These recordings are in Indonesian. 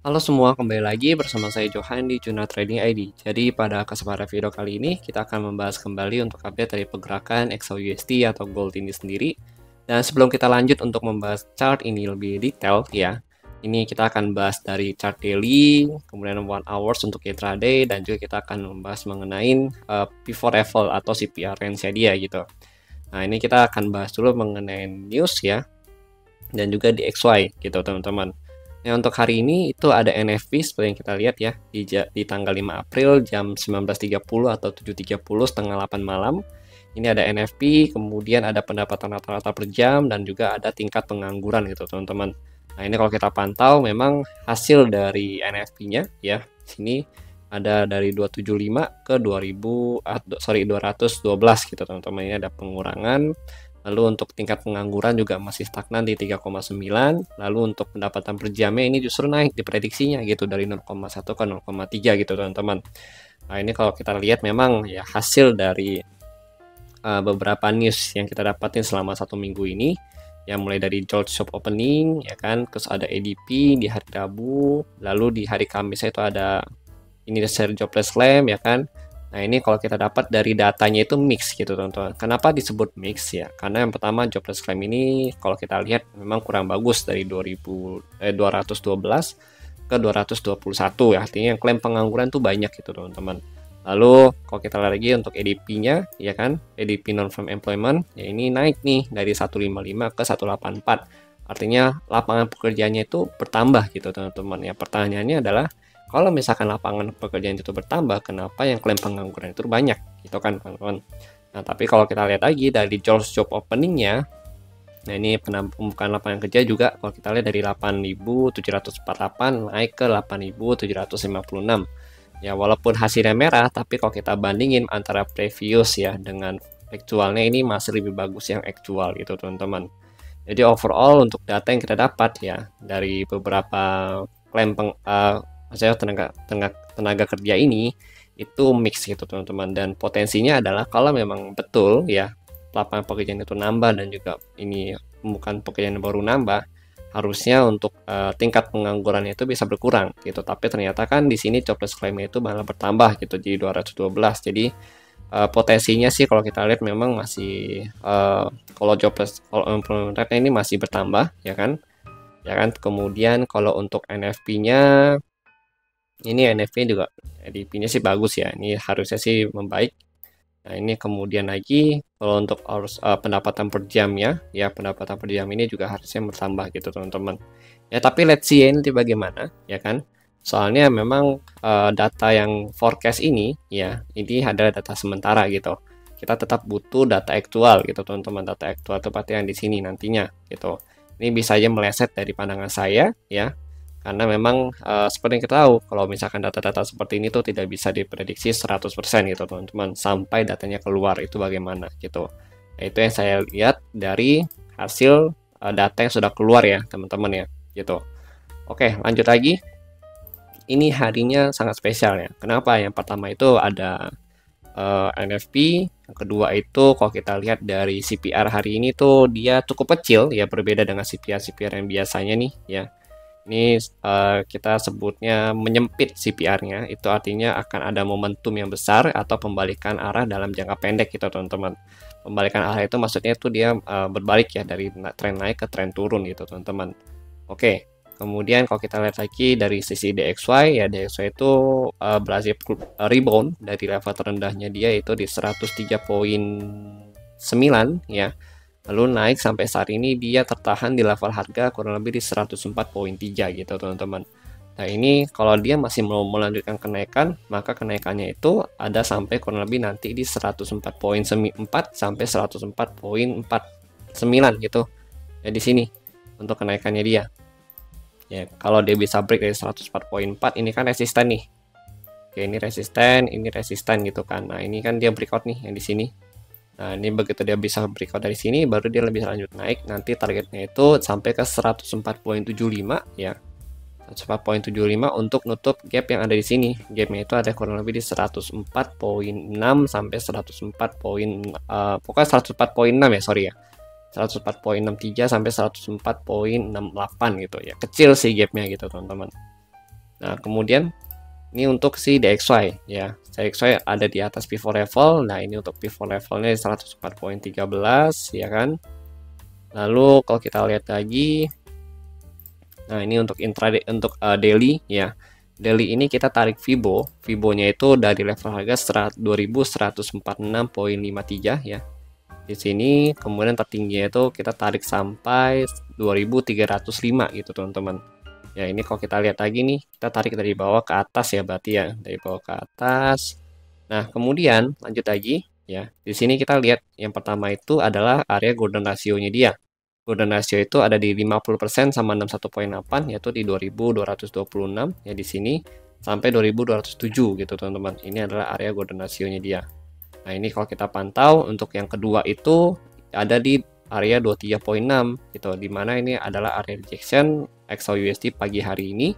Halo semua, kembali lagi bersama saya Johan di Juna Trading ID. Jadi pada kesempatan video kali ini kita akan membahas kembali untuk update dari pergerakan XAUUSD atau gold ini sendiri. Dan sebelum kita lanjut untuk membahas chart ini lebih detail ya, ini kita akan bahas dari chart daily, kemudian 1 hours untuk intraday, dan juga kita akan membahas mengenai pivot level atau CPR range-nya dia gitu. Nah ini kita akan bahas dulu mengenai news ya, dan juga di XY gitu teman-teman. Nah, untuk hari ini itu ada NFP seperti yang kita lihat ya di tanggal 5 April jam 19.30 atau 7.30 setengah 8 malam. Ini ada NFP, kemudian ada pendapatan rata-rata per jam dan juga ada tingkat pengangguran gitu teman-teman. Nah, ini kalau kita pantau memang hasil dari NFP-nya ya. Sini ada dari 275 ke 212 gitu teman-teman. Ini ada pengurangan. Lalu untuk tingkat pengangguran juga masih stagnan di 3,9. Lalu untuk pendapatan per jamnya ini justru naik diprediksinya gitu dari 0,1 ke 0,3 gitu teman-teman. Nah ini kalau kita lihat memang ya hasil dari beberapa news yang kita dapatin selama 1 minggu ini. Ya mulai dari George Shop Opening ya kan, terus ada ADP di hari Rabu, lalu di hari Kamis itu ada ini share jobless claim ya kan. Nah ini kalau kita dapat dari datanya itu mix gitu teman-teman. Kenapa disebut mix ya? Karena yang pertama jobless claim ini kalau kita lihat memang kurang bagus dari 212 ke 221 ya. Artinya yang klaim pengangguran tuh banyak gitu teman-teman. Lalu kalau kita lihat lagi untuk EDP-nya ya kan, EDP non-farm employment ya ini naik nih dari 155 ke 184. Artinya lapangan pekerjaannya itu bertambah gitu teman-teman. Ya pertanyaannya adalah kalau misalkan lapangan pekerjaan itu bertambah, kenapa yang klaim pengangguran itu banyak? Gitu kan, teman-teman. Nah, tapi kalau kita lihat lagi dari George Job Opening-nya, nah ini pembukaan lapangan kerja juga kalau kita lihat dari 8.748 naik ke 8.756. Ya, walaupun hasilnya merah, tapi kalau kita bandingin antara previous ya dengan aktualnya ini masih lebih bagus yang aktual gitu, teman-teman. Jadi overall untuk data yang kita dapat ya dari beberapa klaim maksudnya tenaga kerja ini itu mix gitu teman-teman, dan potensinya adalah kalau memang betul ya lapangan pekerjaan itu nambah dan juga ini bukan pekerjaan baru nambah, harusnya untuk tingkat pengangguran itu bisa berkurang gitu, tapi ternyata kan di sini jobless claim itu malah bertambah gitu jadi 212. Jadi potensinya sih kalau kita lihat memang masih kalau employment rate ini masih bertambah ya kan. Kemudian kalau untuk NFP-nya ini NFP juga EDP-nya sih bagus ya, ini harusnya sih membaik. Nah ini kemudian lagi kalau untuk pendapatan per jamnya ya, pendapatan per jam ini juga harusnya bertambah gitu teman-teman ya, tapi let's see nanti bagaimana ya kan, soalnya memang data yang forecast ini ya ini adalah data sementara gitu, kita tetap butuh data aktual gitu teman-teman. Data aktual tepatnya yang di sini nantinya gitu, ini bisa aja meleset dari pandangan saya ya, karena memang seperti yang kita tahu kalau misalkan data-data seperti ini tuh tidak bisa diprediksi 100% gitu teman-teman, sampai datanya keluar itu bagaimana gitu. Nah, itu yang saya lihat dari hasil data yang sudah keluar ya teman-teman ya gitu. Oke lanjut lagi, ini harinya sangat spesial ya. Kenapa? Yang pertama itu ada NFP, yang kedua itu kalau kita lihat dari CPR hari ini tuh dia cukup kecil ya, berbeda dengan CPR yang biasanya nih ya. Ini kita sebutnya menyempit CPR-nya, itu artinya akan ada momentum yang besar atau pembalikan arah dalam jangka pendek gitu teman-teman. Pembalikan arah itu maksudnya itu dia berbalik ya dari tren naik ke tren turun gitu teman-teman. Oke, kemudian kalau kita lihat lagi dari sisi DXY ya, DXY itu berhasil rebound dari level terendahnya dia itu di 103,9 ya. Lalu naik sampai saat ini dia tertahan di level harga kurang lebih di 104,3 gitu teman-teman. Nah ini kalau dia masih mau melanjutkan kenaikan, maka kenaikannya itu ada sampai kurang lebih nanti di 104,4 sampai 104,49 gitu. Ya di sini untuk kenaikannya dia. Ya kalau dia bisa break dari 104,4 ini kan resisten nih. Oke ini resisten gitu kan. Nah ini kan dia breakout nih yang di sini. Nah ini begitu dia bisa breakout dari sini baru dia lebih lanjut naik, nanti targetnya itu sampai ke 104,75 ya, 104,75 untuk nutup gap yang ada di sini. Gapnya itu ada kurang lebih di 104,6 sampai 104 pokoknya 104,6 ya, sorry ya, 104,63 sampai 104,68 gitu ya, kecil sih gapnya gitu teman-teman. Nah, kemudian ini untuk si DXY ya. DXY ada di atas pivot level. Nah, ini untuk pivot levelnya 104.13 ya kan. Lalu kalau kita lihat lagi, nah ini untuk intraday, untuk daily ya. Daily ini kita tarik Fibo. Fibonya itu dari level harga 2146.53 ya. Di sini kemudian tertingginya itu kita tarik sampai 2305 gitu teman-teman. Ya, ini kalau kita lihat lagi nih, kita tarik dari bawah ke atas ya berarti ya, dari bawah ke atas. Nah, kemudian lanjut lagi ya. Di sini kita lihat yang pertama itu adalah area golden ratio-nya dia. Golden ratio itu ada di 50% sama 61.8 yaitu di 2226 ya di sini sampai 2207 gitu teman-teman. Ini adalah area golden ratio-nya dia. Nah, ini kalau kita pantau untuk yang kedua itu ada di area 23.6 gitu, dimana ini adalah area rejection XAUUSD pagi hari ini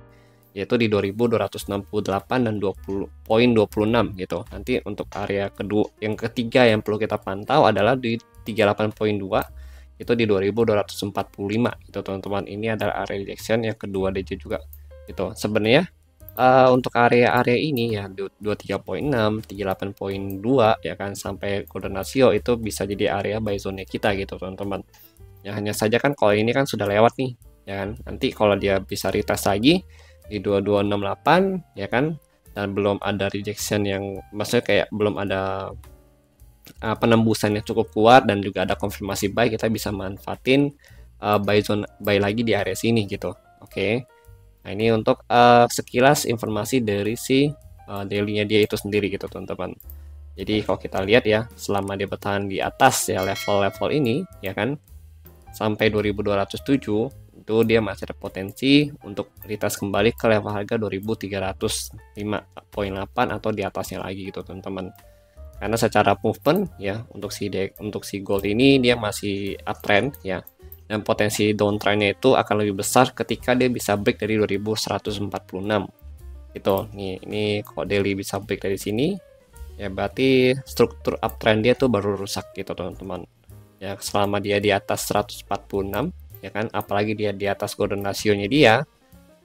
yaitu di 2268 dan 20.26 gitu. Nanti untuk area kedua yang ketiga yang perlu kita pantau adalah di 38.2 itu di 2245 gitu teman-teman. Ini adalah area rejection yang kedua DJ juga gitu. Sebenarnya untuk area-area ini ya 23.6, 38.2 ya kan sampai golden ratio itu bisa jadi area buy zone kita gitu teman-teman. Ya hanya saja kan kalau ini kan sudah lewat nih ya kan. Nanti kalau dia bisa retest lagi di 2268 ya kan dan belum ada rejection yang maksudnya kayak belum ada penembusan yang cukup kuat dan juga ada konfirmasi buy, kita bisa manfaatin buy zone buy lagi di area sini gitu. Oke. Nah, ini untuk sekilas informasi dari si daily-nya dia itu sendiri gitu teman-teman. Jadi kalau kita lihat ya, selama dia bertahan di atas ya level-level ini ya kan sampai 2207 itu dia masih ada potensi untuk retest kembali ke level harga 2305.8 atau di atasnya lagi gitu teman-teman. Karena secara movement ya untuk si gold ini dia masih uptrend ya. Dan potensi downtrendnya itu akan lebih besar ketika dia bisa break dari 2146 gitu. Ini kalau daily bisa break dari sini ya berarti struktur uptrend dia tuh baru rusak gitu teman-teman. Ya selama dia di atas 146 ya kan, apalagi dia di atas golden ratio-nya dia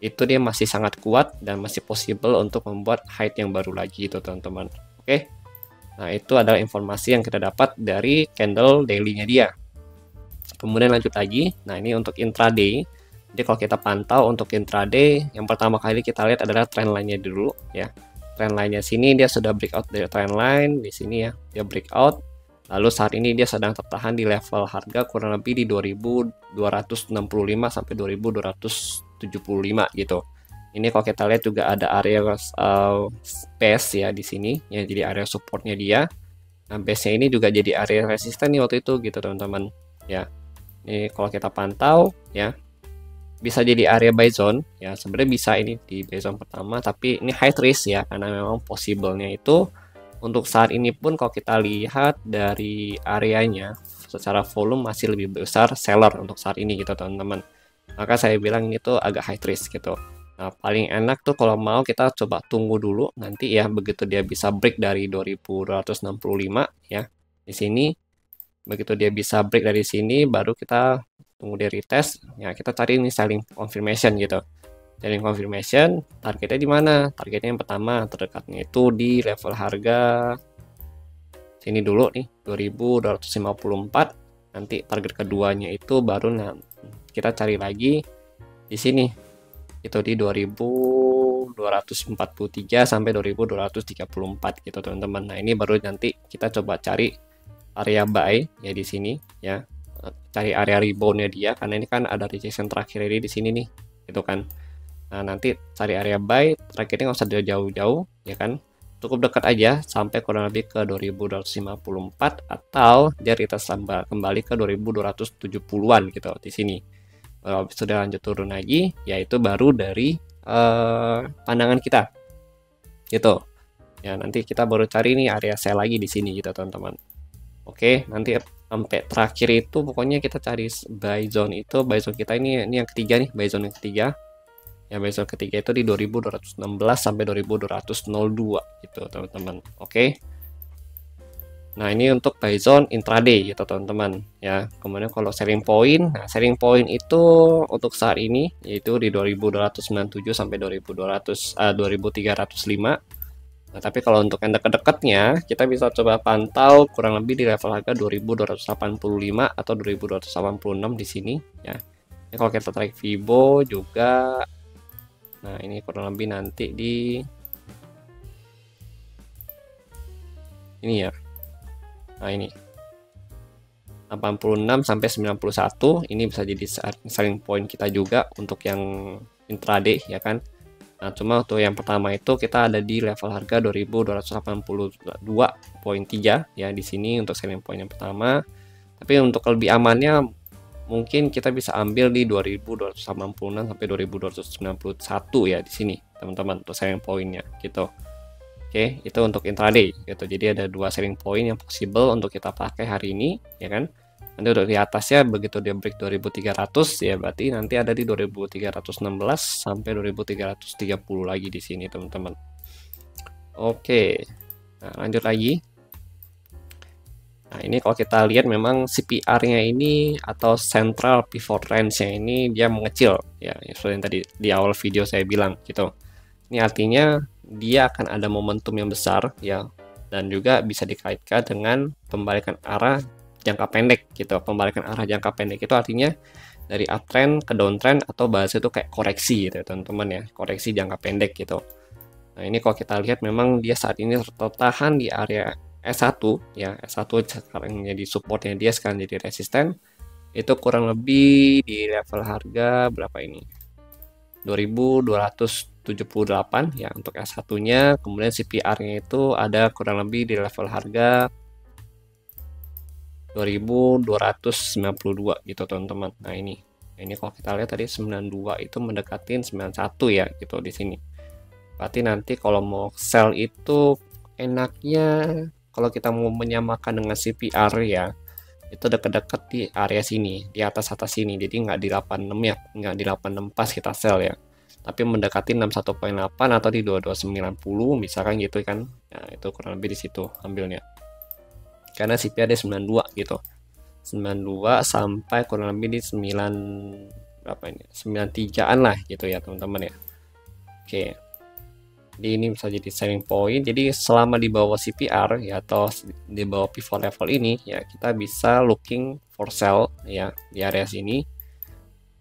itu dia masih sangat kuat dan masih possible untuk membuat height yang baru lagi gitu teman-teman. Oke. Nah, itu adalah informasi yang kita dapat dari candle daily-nya dia. Kemudian lanjut lagi. Nah, ini untuk intraday. Jadi kalau kita pantau untuk intraday, yang pertama kali kita lihat adalah trend line-nya dulu ya. Trend line-nya sini dia sudah breakout dari trend line di sini ya. Dia breakout. Lalu saat ini dia sedang tertahan di level harga kurang lebih di 2265 sampai 2275 gitu. Ini kalau kita lihat juga ada area base ya di sini ya, jadi area supportnya dia. Nah, base-nya ini juga jadi area resisten nih waktu itu gitu teman-teman ya. Ini kalau kita pantau ya bisa jadi area buy zone ya, sebenarnya bisa ini di buy zone pertama, tapi ini high risk ya karena memang possible-nya itu untuk saat ini pun kalau kita lihat dari areanya secara volume masih lebih besar seller untuk saat ini gitu teman-teman. Maka saya bilang ini tuh agak high risk gitu. Nah, paling enak tuh kalau mau kita coba tunggu dulu nanti ya begitu dia bisa break dari 2265 ya. Di sini begitu dia bisa break dari sini baru kita tunggu dia retest. Ya, kita cari ini selling confirmation gitu. Selling confirmation targetnya di mana? Targetnya yang pertama terdekatnya itu di level harga sini dulu nih 2254. Nanti target keduanya itu baru kita cari lagi di sini itu di 2243 sampai 2234 gitu teman-teman. Nah, ini baru nanti kita coba cari area buy ya di sini ya. Cari area reboundnya dia karena ini kan ada rejection terakhir ini di sini nih gitu kan. Nah, nanti cari area buy, targetnya nggak usah jauh-jauh ya kan. Cukup dekat aja sampai kurang lebih ke 2254 atau dia retest kembali ke 2270-an gitu di sini. Sudah lanjut turun lagi yaitu baru dari pandangan kita gitu ya, nanti kita baru cari nih area sell lagi di sini gitu teman-teman. Oke, nanti sampai terakhir itu pokoknya kita cari buy zone itu, buy zone kita ini yang ketiga nih, buy zone yang ketiga ya. Buy zone ketiga itu di 2216 sampai 2202 gitu teman-teman. Oke. Nah, ini untuk buy zone intraday gitu teman-teman ya. Kemudian kalau selling point, nah selling point itu untuk saat ini yaitu di 2297 sampai 2305. Nah, tapi kalau untuk yang dekat-dekatnya, kita bisa coba pantau kurang lebih di level harga 2285 atau 2286 di sini ya. Ini kalau kita tarik Fibo juga, nah ini kurang lebih nanti di ini ya. Nah, ini 86 sampai 91 ini bisa jadi selling point kita juga untuk yang intraday ya kan. Nah, cuma untuk yang pertama itu kita ada di level harga 2282.3 ya di sini untuk selling point yang pertama. Tapi untuk lebih amannya mungkin kita bisa ambil di 2286 sampai 2291 ya di sini teman-teman untuk selling pointnya gitu. Oke, itu untuk intraday gitu. Jadi ada dua selling point yang possible untuk kita pakai hari ini ya kan. Nanti udah di atasnya begitu dia break 2300 ya berarti nanti ada di 2316 sampai 2330 lagi di sini teman-teman. Oke. Nah, lanjut lagi. Nah, ini kalau kita lihat memang CPR-nya ini atau central pivot range-nya ini dia mengecil ya, seperti yang tadi di awal video saya bilang gitu. Ini artinya dia akan ada momentum yang besar ya, dan juga bisa dikaitkan dengan pembalikan arah jangka pendek gitu. Pembalikan arah jangka pendek itu artinya dari uptrend ke downtrend atau bahasa itu kayak koreksi gitu teman-teman ya, koreksi jangka pendek gitu. Nah, ini kalau kita lihat memang dia saat ini tertahan di area S1 ya, S1 sekarang jadi supportnya dia sekarang jadi resisten. Itu kurang lebih di level harga berapa ini? 2278 ya untuk S1-nya, kemudian CPR-nya itu ada kurang lebih di level harga 2292 gitu teman-teman. Nah, ini kalau kita lihat tadi 92 itu mendekatin 91 ya gitu di sini. Berarti nanti kalau mau sell itu enaknya kalau kita mau menyamakan dengan CPR ya, itu dekat-dekat di area sini, di atas sini. Jadi nggak di 86 ya, nggak di 86 pas kita sell ya. Tapi mendekati 61.8 atau di 2290 misalkan gitu kan. Nah, itu kurang lebih di situ ambilnya. Karena CPR ada 92 gitu. 92 sampai kurang lebih di 9 berapa ini? 93-an lah gitu ya, teman-teman ya. Oke. Jadi ini bisa jadi selling point. Jadi selama di bawah CPR ya atau di bawah pivot level ini ya, kita bisa looking for sell ya di area sini.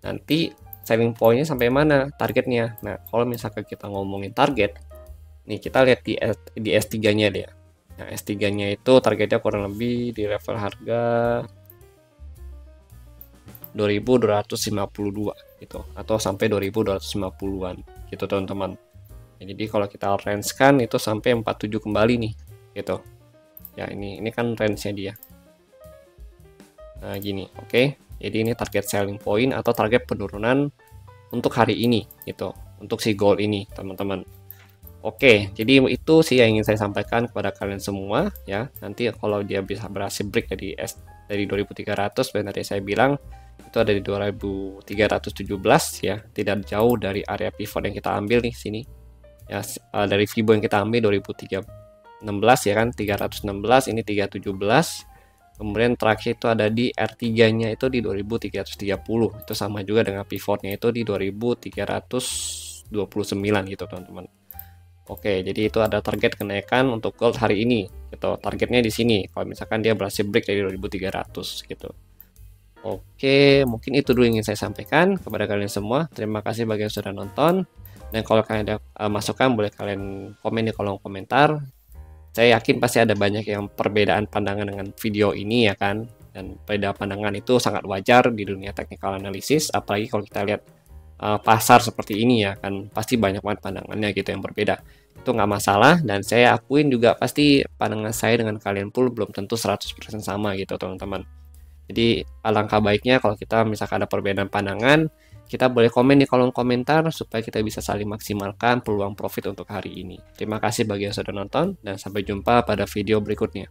Nanti selling pointnya sampai mana targetnya. Nah, kalau misalkan kita ngomongin target, nih kita lihat di S3-nya dia. Nah, S3-nya itu targetnya kurang lebih di level harga 2252 gitu atau sampai 2250-an gitu teman-teman. Jadi kalau kita range kan itu sampai 47 kembali nih gitu. Ya, ini kan range-nya dia. Nah, gini, oke. Jadi ini target selling point atau target penurunan untuk hari ini gitu, untuk si gold ini teman-teman. Oke, jadi itu sih yang ingin saya sampaikan kepada kalian semua ya. Nanti kalau dia bisa berhasil break dari 2300 dan tadi saya bilang itu ada di 2317 ya, tidak jauh dari area pivot yang kita ambil nih sini. Ya, dari Fibo yang kita ambil 2316 ya kan, 316 ini 317. Kemudian terakhir itu ada di R3-nya itu di 2330. Itu sama juga dengan pivotnya itu di 2329 gitu teman-teman. Oke, jadi itu ada target kenaikan untuk gold hari ini gitu. Targetnya di sini. Kalau misalkan dia berhasil break dari 2300 gitu. Oke, mungkin itu dulu yang ingin saya sampaikan kepada kalian semua. Terima kasih bagi yang sudah nonton. Dan kalau kalian ada masukan boleh kalian komen di kolom komentar. Saya yakin pasti ada banyak yang perbedaan pandangan dengan video ini ya kan. Dan perbedaan pandangan itu sangat wajar di dunia technical analysis. Apalagi kalau kita lihat pasar seperti ini ya kan. Pasti banyak banget pandangannya gitu yang berbeda. Itu nggak masalah. Dan saya akuin juga pasti pandangan saya dengan kalian pun belum tentu 100% sama gitu teman-teman. Jadi alangkah baiknya kalau kita misalkan ada perbedaan pandangan, kita boleh komen di kolom komentar supaya kita bisa saling maksimalkan peluang profit untuk hari ini. Terima kasih bagi yang sudah nonton dan sampai jumpa pada video berikutnya.